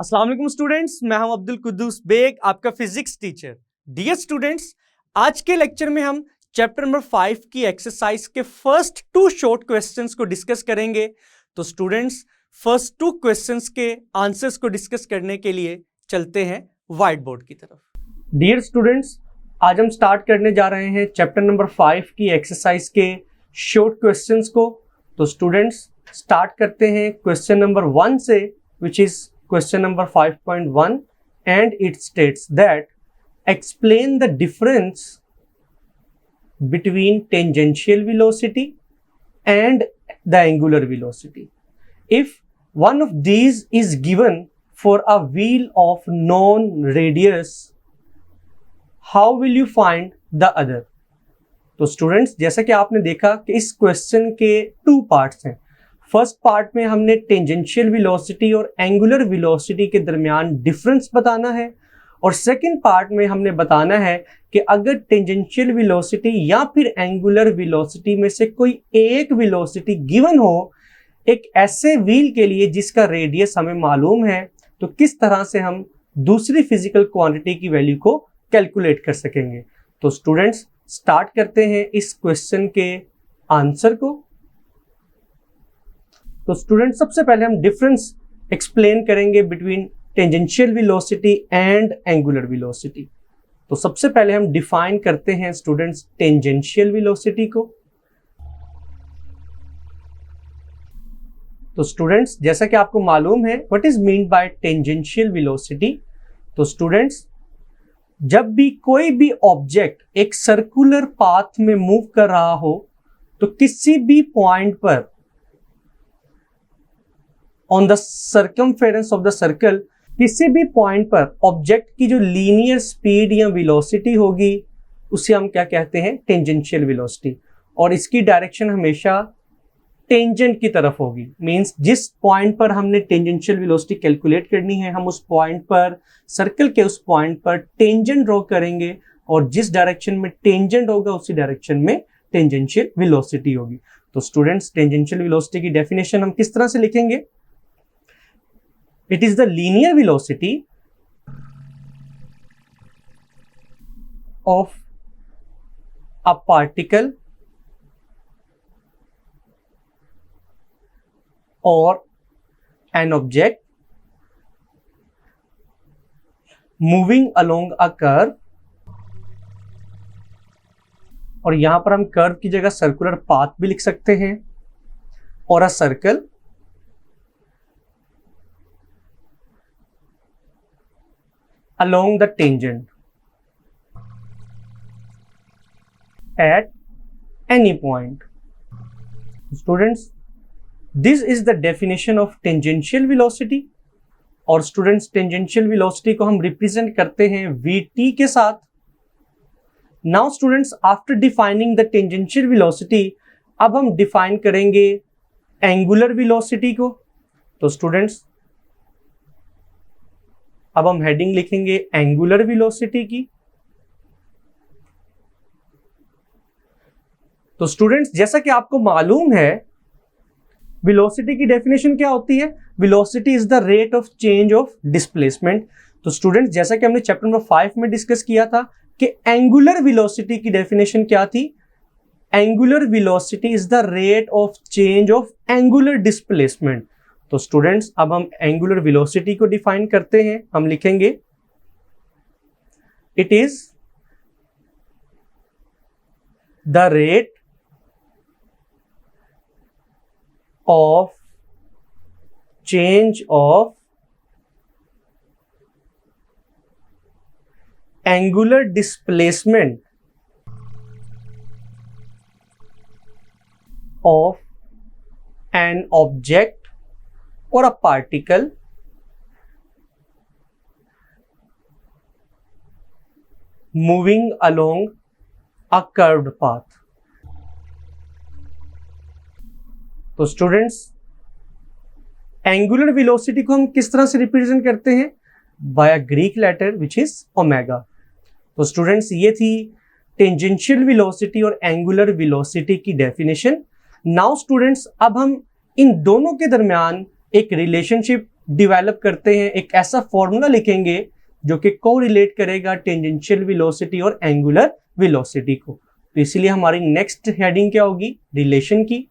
अस्सलाम वालेकुम स्टूडेंट्स, मैं हूं अब्दुल कुद्दूस बेग, आपका फिजिक्स टीचर। डियर स्टूडेंट्स, आज के लेक्चर में हम चैप्टर नंबर 5 की एक्सरसाइज के फर्स्ट 2 शॉर्ट क्वेश्चंस को डिस्कस करेंगे। तो स्टूडेंट्स, फर्स्ट 2 क्वेश्चंस के आंसर्स को डिस्कस करने के लिए चलते हैं व्हाइट बोर्ड की तरफ। डियर स्टूडेंट्स, आज हम स्टार्ट करने जा रहे हैं चैप्टर नंबर 5 की एक्सरसाइज के शॉर्ट क्वेश्चंस को। तो स्टूडेंट्स, स्टार्ट करते हैं क्वेश्चन नंबर 1 से, which is question number 5.1, and it states that explain the difference between tangential velocity and the angular velocity. If one of these is given for a wheel of known radius, how will you find the other? तो students, जैसा कि आपने देखा कि इस question के 2 parts हैं। First part में हमने टेंजेंशियल वेलोसिटी और एंगुलर वेलोसिटी के दरमियान डिफरेंस बताना है, और सेकंड पार्ट में हमने बताना है कि अगर टेंजेंशियल वेलोसिटी या फिर एंगुलर वेलोसिटी में से कोई एक वेलोसिटी गिवन हो एक ऐसे व्हील के लिए जिसका रेडियस हमें मालूम है, तो किस तरह से हम दूसरी फिजिकल क्वांटिटी की वैल्यू को कैलकुलेट कर सकेंगे। तो स्टूडेंट्स, स्टार्ट करते हैं इस क्वेश्चन के आंसर को। तो स्टूडेंट, सबसे पहले हम डिफरेंस एक्सप्लेन करेंगे between tangential velocity and angular velocity. तो सबसे पहले हम डिफाइन करते हैं स्टूडेंट्स टेंजेंशियल वेलोसिटी को। तो स्टूडेंट्स, जैसा कि आपको मालूम है what is mean by tangential velocity. तो स्टूडेंट्स, जब भी कोई भी ऑब्जेक्ट एक सर्कुलर पाथ में मूव कर रहा हो तो किसी भी पॉइंट पर on the circumference of the circle, किसी भी पॉइंट पर ऑब्जेक्ट की जो लीनियर स्पीड या वेलोसिटी होगी उसे हम क्या कहते हैं, टेंजेंशियल वेलोसिटी। और इसकी डायरेक्शन हमेशा टेंजेंट की तरफ होगी। मींस जिस पॉइंट पर हमने टेंजेंशियल वेलोसिटी कैलकुलेट करनी है, हम उस पॉइंट पर, सर्कल के उस पॉइंट पर टेंजेंट ड्रॉ करेंगे, और जिस डायरेक्शन में टेंजेंट होगा उसी डायरेक्शन में टेंजेंशियल वेलोसिटी होगी। तो स्टूडेंट्स, टेंजेंशियल वेलोसिटी की डेफिनेशन हम किस तरह से लिखेंगे? It is the linear velocity of a particle or an object moving along a curve, और यहां पर हम कर्व की जगह सर्कुलर पाथ भी लिख सकते हैं, और a circle along the tangent at any point. Students, this is the definition of tangential velocity, और स्टूडेंट्स टेंजेंशियल वेलोसिटी को हम रिप्रेजेंट करते हैं vt के साथ। Now students, after defining the tangential velocity, अब हम डिफाइन करेंगे एंगुलर वेलोसिटी को। तो स्टूडेंट्स, अब हम हेडिंग लिखेंगे एंगुलर वेलोसिटी की। तो स्टूडेंट्स, जैसा कि आपको मालूम है वेलोसिटी की डेफिनेशन क्या होती है? Velocity is the rate of change of displacement. तो स्टूडेंट्स, जैसा कि हमने चैप्टर नंबर 5 में डिस्कस किया था कि एंगुलर वेलोसिटी की डेफिनेशन क्या थी? Angular velocity is the rate of change of angular displacement. तो स्टूडेंट्स, अब हम एंगुलर वेलोसिटी को डिफाइन करते हैं। हम लिखेंगे it is the rate of change of angular displacement of an object or a particle moving along a curved path. तो students, angular velocity को हम किस तरह से रिप्रेजेंट करते हैं? By a Greek letter which is omega. तो students, ये थी टेंजेंशियल वेलोसिटी और एंगुलर वेलोसिटी की डेफिनेशन। नाउ स्टूडेंट्स, अब हम इन दोनों के दरमियान एक रिलेशनशिप डिवेलप करते हैं, एक ऐसा फॉर्मूला लिखेंगे जो कि कोरिलेट करेगा टेंजेंशियल वेलोसिटी और एंगुलर वेलोसिटी को। तो इसीलिए हमारी नेक्स्ट हेडिंग क्या होगी, रिलेशन की।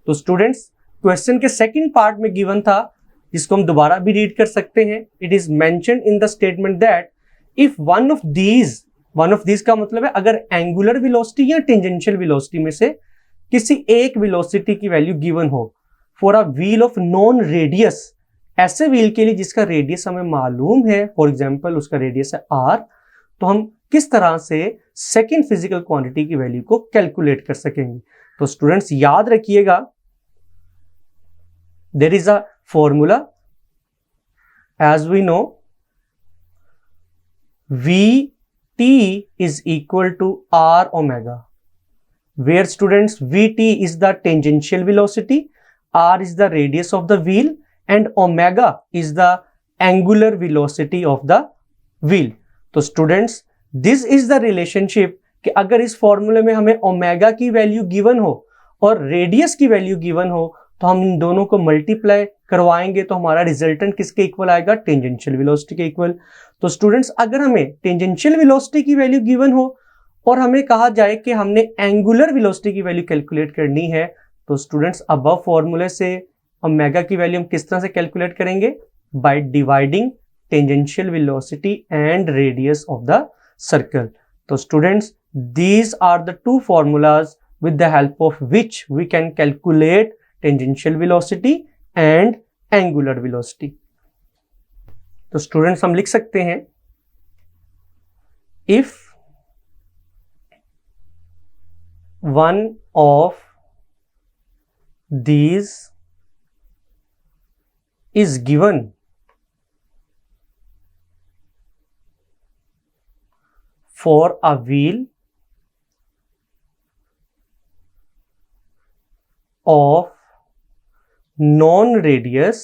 तो स्टूडेंट्स क्वेश्चन के सेकंड पार्ट में गिवन था, जिसको हम दोबारा भी रीड कर सकते हैं। It is mentioned in the statement that if one of these का मतलब है अगर एंगुलर वेलोसिटी या टेंजेंशियल वेलोसिटी में से किसी एक वेलोसिटी की वैल्यू गिवन हो for a wheel of non radius, ऐसे व्हील के लिए जिसका रेडियस हमें मालूम है, फॉर एग्जांपल उसका रेडियस है r, तो हम किस तरह से सेकेंड फिजिकल क्वांटिटी की वैल्यू को कैलकुलेट कर सकेंगे। तो स्टूडेंट्स याद रखिएगा, there is a formula as we know, Vt is equal to r omega, where students Vt is the tangential velocity, r is the radius of the wheel and omega is the angular velocity of the wheel. तो students this is the relationship कि अगर इस फॉर्मूले में हमें omega की value given हो और रेडियस की वैल्यू गिवन हो, तो हम इन दोनों को मल्टीप्लाई करवाएंगे तो हमारा रिजल्टेंट किसके इक्वल आएगा, टेंजेंशियल वेलोसिटी के इक्वल। तो स्टूडेंट्स अगर हमें टेंजेंशियल वेलोसिटी की वैल्यू गिवन हो और हमें कहा जाए कि हमने एंगुलर वेलोसिटी की वैल्यू कैलकुलेट करनी है, तो स्टूडेंट्स अबव फॉर्मूले से ओमेगा की वैल्यू हम किस तरह से कैलकुलेट करेंगे, by dividing tangential velocity and radius of the circle. तो students these are the two formulas with the help of which we can calculate tangential velocity and angular velocity. तो students हम लिख सकते हैं, if one of these is given for a wheel of non-radius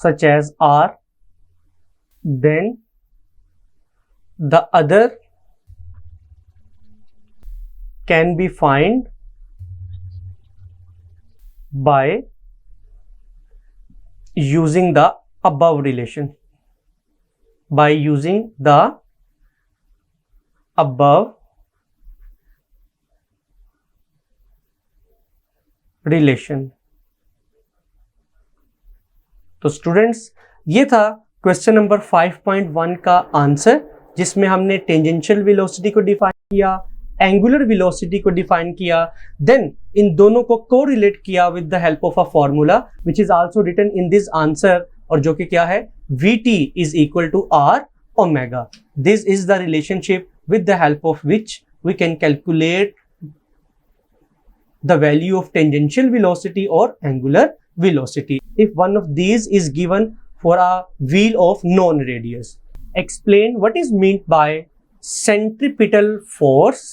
such as r, then the other can be found by using the above relation. By using the above relation. तो students ये था question number 5.1 का answer, जिसमें हमने tangential velocity को define किया, angular velocity को define किया, देन इन दोनों को कोरिलेट किया with the help of a formula which is also written in this answer, और जो कि क्या है, Vt is equal to r omega. This is the relationship with the help of which we can calculate the value of tangential velocity or angular velocity if one of these is given for a wheel of known radius. Explain what is meant by centripetal force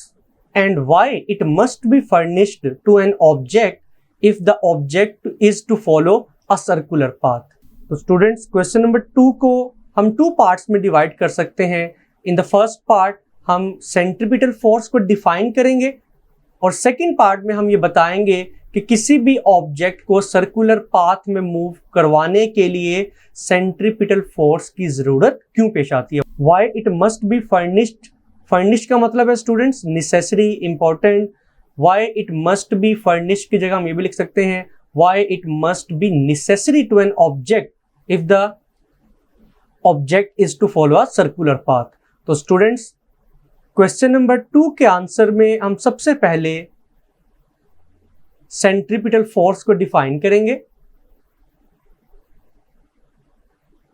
and why it must be furnished to an object if the object is to follow a circular path. तो students question number 2 को हम 2 parts में divide कर सकते हैं। In the first part हम centripetal force को define करेंगे और सेकंड पार्ट में हम ये बताएंगे कि किसी भी ऑब्जेक्ट को सर्कुलर पाथ में मूव करवाने के लिए सेंट्रीपिटल फोर्स की जरूरत क्यों पेश आती है। Why it must be furnished, furnished का मतलब है students necessary, important. Why it must be furnished की जगह हम ये भी लिख सकते हैं why it must be necessary to an object if the object is to follow a circular path. तो स्टूडेंट्स क्वेश्चन नंबर 2 के आंसर में हम सबसे पहले सेंट्रीपिटल फोर्स को डिफाइन करेंगे।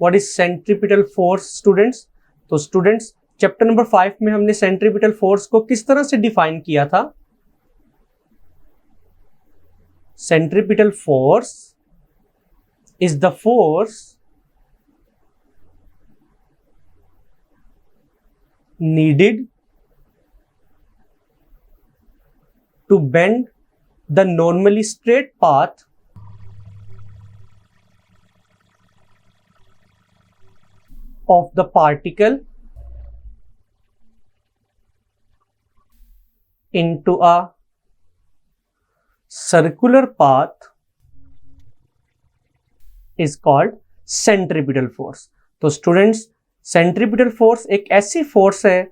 What is centripetal force students? तो स्टूडेंट्स चैप्टर नंबर 5 में हमने सेंट्रीपिटल फोर्स को किस तरह से डिफाइन किया था। Centripetal force is the force needed to bend the normally straight path of the particle into a circular path is called centripetal force. तो स्टूडेंट्स, सेंट्रीपिटल फोर्स एक ऐसी फोर्स है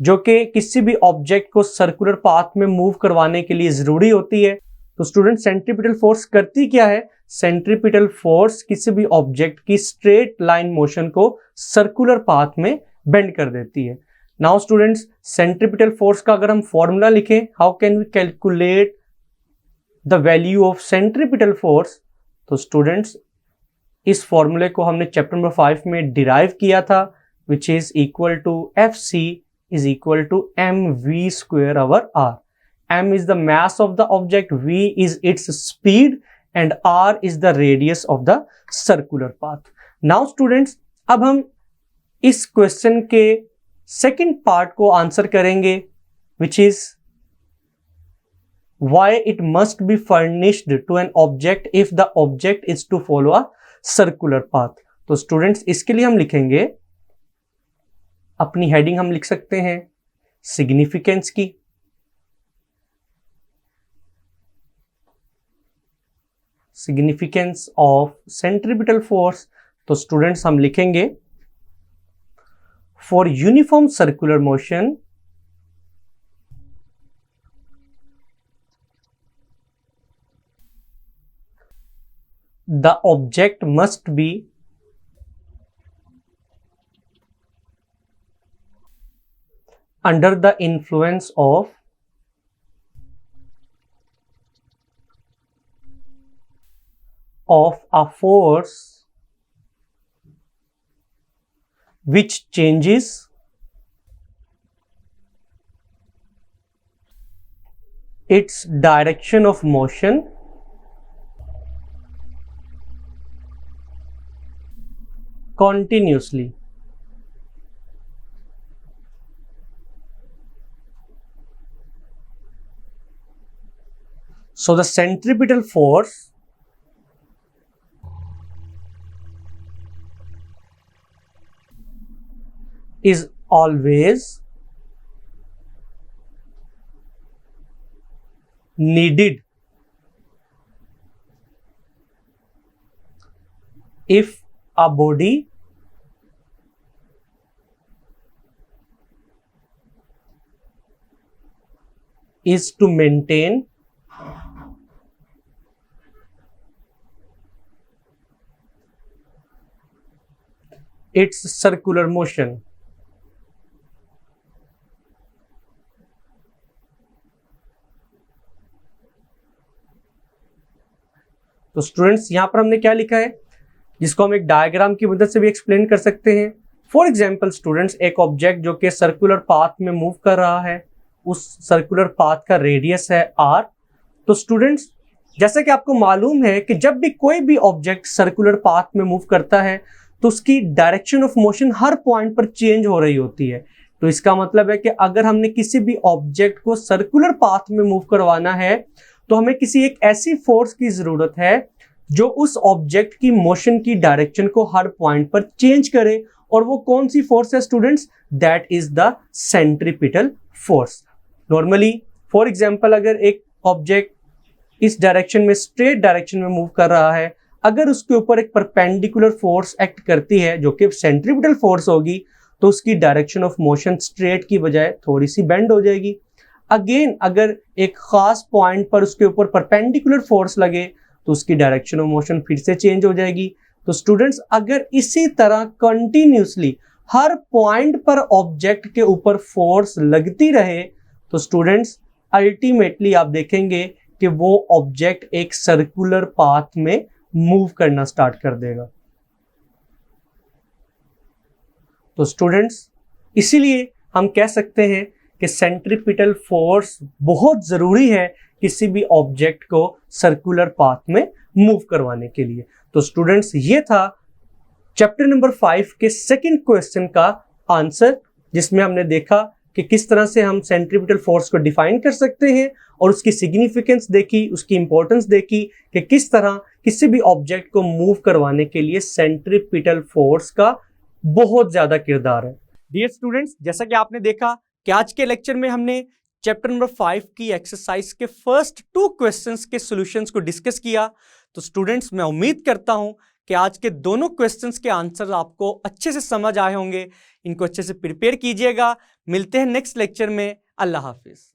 जो कि किसी भी ऑब्जेक्ट को सर्कुलर पाथ में मूव करवाने के लिए जरूरी होती है। तो स्टूडेंट, सेंट्रीपिटल फोर्स करती क्या है? सेंट्रीपिटल फोर्स किसी भी ऑब्जेक्ट की स्ट्रेट लाइन मोशन को सर्कुलर पाथ में बेंड कर देती है। नाउ स्टूडेंट्स, सेंट्रीपिटल फोर्स का अगर हम फॉर्मूला लिखें, how can we calculate the value of centripetal force? तो स्टूडेंट्स, इस फॉर्मूले को हमने चैप्टर नंबर 5 में डिराइव किया था, which is equal to FC is equal to mv square over r. M is the mass of the object, V is its speed and R is the radius of the circular path. Now students, अब हम इस question के second part को answer करेंगे, which is why it must be furnished to an object if the object is to follow a circular path. तो students, इसके लिए हम लिखेंगे, अपनी हेडिंग हम लिख सकते हैं सिग्निफिकेंस की। Significance of centripetal force. तो स्टूडेंट्स, हम लिखेंगे for uniform circular motion the object must be under the influence of a force which changes its direction of motion continuously. So the centripetal force is always needed if a body is to maintain its circular motion. तो students, यहां पर हमने क्या लिखा है, जिसको हम एक डायग्राम की मदद से भी एक्सप्लेन कर सकते हैं। फॉर एग्जाम्पल स्टूडेंट्स, एक ऑब्जेक्ट जो कि सर्कुलर पाथ में मूव कर रहा है, उस सर्कुलर पाथ का रेडियस है r। तो स्टूडेंट्स, जैसा कि आपको मालूम है कि जब भी कोई भी ऑब्जेक्ट सर्कुलर पाथ में मूव करता है तो उसकी direction of motion her point पर चेंज हो रही होती है। तो इसका मतलब है कि अगर हमने किसी भी ऑब्जेक्ट को सर्कुलर पाथ में मूव करवाना है तो हमें किसी एक ऐसी फोर्स की जरूरत है जो उस ऑब्जेक्ट की मोशन की डायरेक्शन को हर पॉइंट पर चेंज करे। और वो कौन सी फोर्स है students? That is the centripetal force. Normally for example, अगर एक ऑब्जेक्ट इस डायरेक्शन में, स्ट्रेट डायरेक्शन में मूव कर रहा है, अगर उसके ऊपर एक परपेंडिकुलर फोर्स एक्ट करती है जो कि सेंट्रीपिटल फोर्स होगी, तो उसकी डायरेक्शन ऑफ मोशन स्ट्रेट की बजाय थोड़ी सी बेंड हो जाएगी। अगेन, अगर एक खास पॉइंट पर उसके ऊपर परपेंडिकुलर फोर्स लगे तो उसकी डायरेक्शन ऑफ मोशन फिर से चेंज हो जाएगी। तो स्टूडेंट्स, अगर इसी तरह कंटिन्यूसली हर पॉइंट पर ऑब्जेक्ट के ऊपर फोर्स लगती रहे तो स्टूडेंट्स, अल्टीमेटली आप देखेंगे कि वो ऑब्जेक्ट एक सर्कुलर पाथ में मूव करना स्टार्ट कर देगा। तो स्टूडेंट्स, इसीलिए हम कह सकते हैं कि सेंट्रीपिटल फोर्स बहुत जरूरी है किसी भी ऑब्जेक्ट को सर्कुलर पाथ में मूव करवाने के लिए। तो स्टूडेंट्स, ये था चैप्टर नंबर 5 के सेकंड क्वेश्चन का आंसर, जिसमें हमने देखा कि किस तरह से हम सेंट्रीपिटल फोर्स को डिफाइन कर सकते हैं और उसकी सिग्निफिकेंस देखी, उसकी इंपॉर्टेंस देखी कि किस तरह किसी भी ऑब्जेक्ट को मूव करवाने के लिए सेंट्रीपिटल फोर्स का बहुत ज्यादा किरदार है। डियर स्टूडेंट्स, जैसा कि आपने देखा कि आज के लेक्चर में हमने चैप्टर नंबर 5 की एक्सरसाइज के फर्स्ट 2 क्वेश्चंस के सॉल्यूशंस को डिस्कस किया। तो स्टूडेंट्स, मैं उम्मीद करता हूं कि आज के दोनों क्वेश्चंस के आंसर आपको अच्छे से समझ आए होंगे। इनको अच्छे से प्रिपेयर कीजिएगा। मिलते हैं नेक्स्ट लेक्चर में। अल्लाह हाफिज।